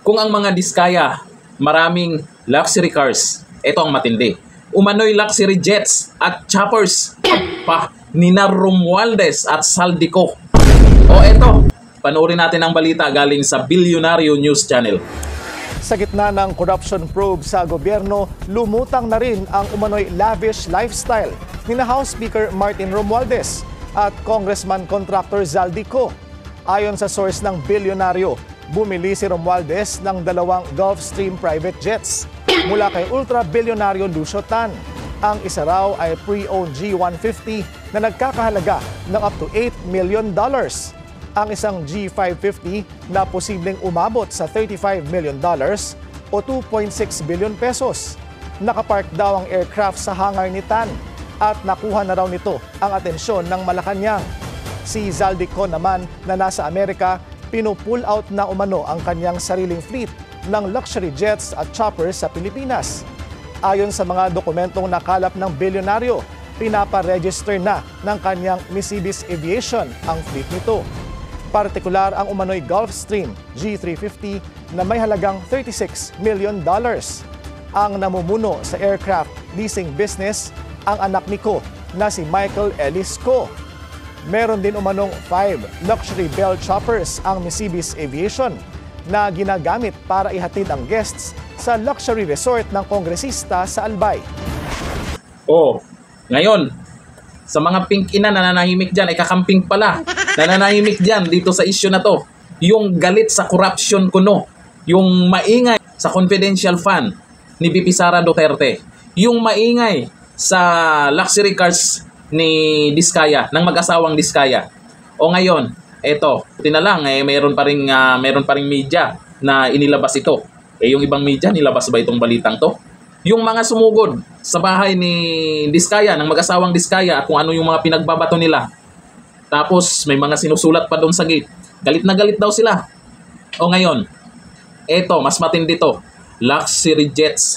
Kung ang mga diskaya, maraming luxury cars, ito ang matindi. Umano'y luxury jets at choppers pa ni Romualdez at Saldico. O eto, panoorin natin ang balita galing sa Bilyonaryo News Channel. Sa gitna ng corruption probe sa gobyerno, lumutang na rin ang umano'y lavish lifestyle ni House Speaker Martin Romualdez at Congressman Contractor Zaldico. Ayon sa source ng Bilyonaryo, bumili si Romualdez ng 2 Gulfstream private jets mula kay ultra-bilyonaryo Lucio Tan. Ang isa raw ay pre-owned G150 na nagkakahalaga ng up to $8 million. Ang isang G550 na posibleng umabot sa $35 million o 2.6 billion pesos. Nakapark daw ang aircraft sa hangar ni Tan at nakuha na raw nito ang atensyon ng Malacanang. Si Zaldico naman na nasa Amerika, pinupull out na umano ang kanyang sariling fleet ng luxury jets at choppers sa Pilipinas. Ayon sa mga dokumentong nakalap ng bilyonaryo, pinapa-register na ng kanyang Missibis Aviation ang fleet nito. Partikular ang umano'y Gulfstream G350 na may halagang $36 million. Ang namumuno sa aircraft leasing business ang anak ni Ko na si Michael Ellis Ko. Meron din umanong 5 luxury Bell choppers ang Missibis Aviation na ginagamit para ihatid ang guests sa luxury resort ng kongresista sa Albay. Ngayon, sa mga pink ina na nananahimik dyan, ay kakamping pala. Nananahimik dyan dito sa issue na to. Yung galit sa corruption kuno. Yung maingay sa confidential fund ni VP Sara Duterte. Yung maingay sa luxury cars ni Diskaya, ng mag-asawang Diskaya. O ngayon, eto, buti na lang, mayroon pa ring media na inilabas ito. Yung ibang media, nilabas ba itong balitang to? Yung mga sumugod sa bahay ni Diskaya, ng mag-asawang Diskaya, kung ano yung mga pinagbabato nila. Tapos, may mga sinusulat pa doon sa gate. Galit na galit daw sila. O ngayon, eto, mas matindi to. Luxury jets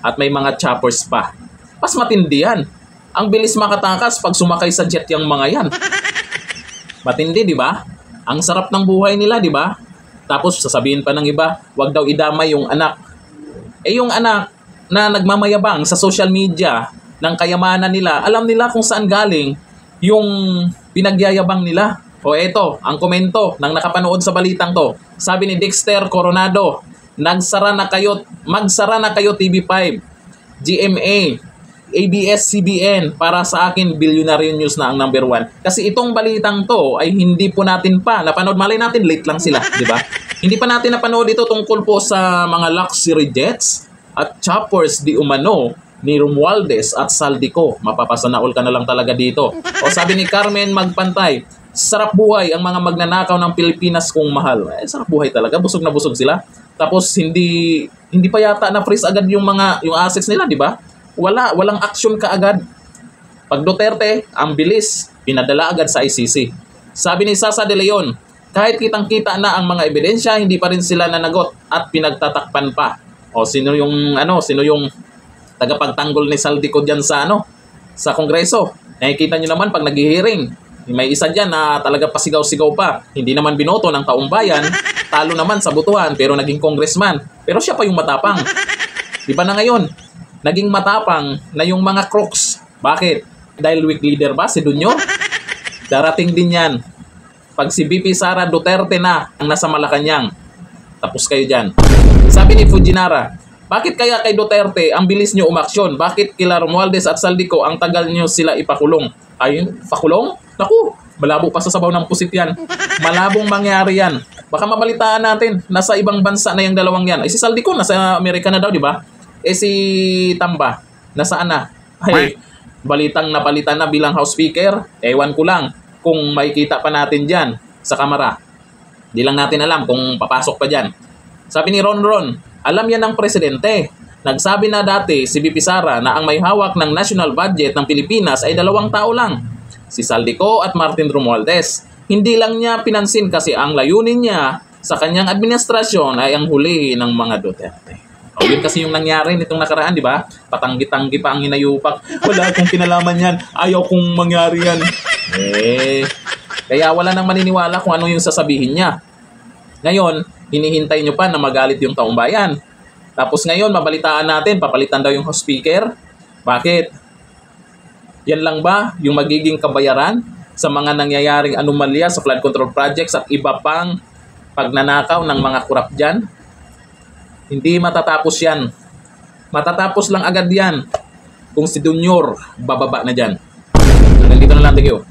at may mga choppers pa. Mas matindi yan. Ang bilis makatakas pag sumakay sa jet yung mga yan. Matindi, di ba? Ang sarap ng buhay nila, di ba? Tapos sasabihin pa ng iba, wag daw idamay yung anak. Yung anak na nagmamayabang sa social media ng kayamanan nila, alam nila kung saan galing yung pinagyayabang nila. O eto, ang komento ng nakapanood sa balitang to. Sabi ni Dexter Coronado, magsara na kayo TV5, GMA, ABS-CBN, para sa akin, Bilyonaryo News na ang number 1. Kasi itong balitang to ay hindi po natin pa napanood. Malay natin, late lang sila, di ba? Hindi pa natin napanood ito tungkol po sa mga luxury jets at choppers di umano ni Romualdez at Saldico. Mapapasanaol ka na lang talaga dito. O sabi ni Carmen Magpantay, sarap buhay ang mga magnanakaw ng Pilipinas kung mahal. Sarap buhay talaga. Busog na busog sila. Tapos hindi pa yata na-freeze agad yung assets nila, di ba? Walang action kaagad. Pag Duterte, ang bilis, pinadala agad sa ICC. Sabi ni Sasa de Leon, kahit kitang-kita na ang mga ebidensya, hindi pa rin sila nanagot at pinagtatakpan pa. O sino yung tagapagtanggol ni Saldico diyan sa Kongreso? Nakikita niyo naman pag naghihiring, may isa diyan na talaga pasigaw-sigaw pa. Hindi naman binoto ng taong bayan, talo naman sa butuhan pero naging congressman. Pero siya pa yung matapang. Di ba na ngayon? Naging matapang na yung mga crooks. Bakit? Dahil weak leader ba si Dunyo? Darating din yan. Pag si VP Sara Duterte na ang nasa Malacanang, tapos kayo dyan. Sabi ni Fujinara, bakit kaya kay Duterte ang bilis nyo umaksyon? Bakit kila Romualdez at Saldico ang tagal nyo sila ipakulong? Ayun, pakulong? Naku, malabo pa sa sabaw ng pusit yan. Malabong mangyari yan. Baka mabalitaan natin, nasa ibang bansa na yung dalawang yan. Si Saldico nasa Amerika na daw, di ba? Si Tamba, nasaan na? Ay, balitang napalitan na bilang House Speaker. Ewan ko lang kung makikita pa natin dyan sa kamera. Di lang natin alam kung papasok pa dyan. Sabi ni Ron, alam yan ng presidente. Nagsabi na dati si VP Sara na ang may hawak ng national budget ng Pilipinas ay 2 tao lang. Si Saldico at Martin Romualdez. Hindi lang niya pinansin kasi ang layunin niya sa kanyang administrasyon ay ang hulihin ng mga Duterte. Yun kasi yung nangyari nitong nakaraan, di ba? Patanggi-tanggi pa ang hinayupak. Wala akong kinalaman yan. Ayaw kong mangyari yan. Kaya wala nang maniniwala kung ano yung sasabihin niya. Ngayon, Hinihintay nyo pa na magalit yung taong bayan. Tapos ngayon, mabalitaan natin, papalitan daw yung House Speaker. Bakit? Yan lang ba yung magiging kabayaran sa mga nangyayaring anomalya sa flood control projects at iba pang pagnanakaw ng mga kurap dyan? Hindi matatapos yan. Matatapos lang agad yan kung si Junior bababa na dyan. Nandito na lang, thank you.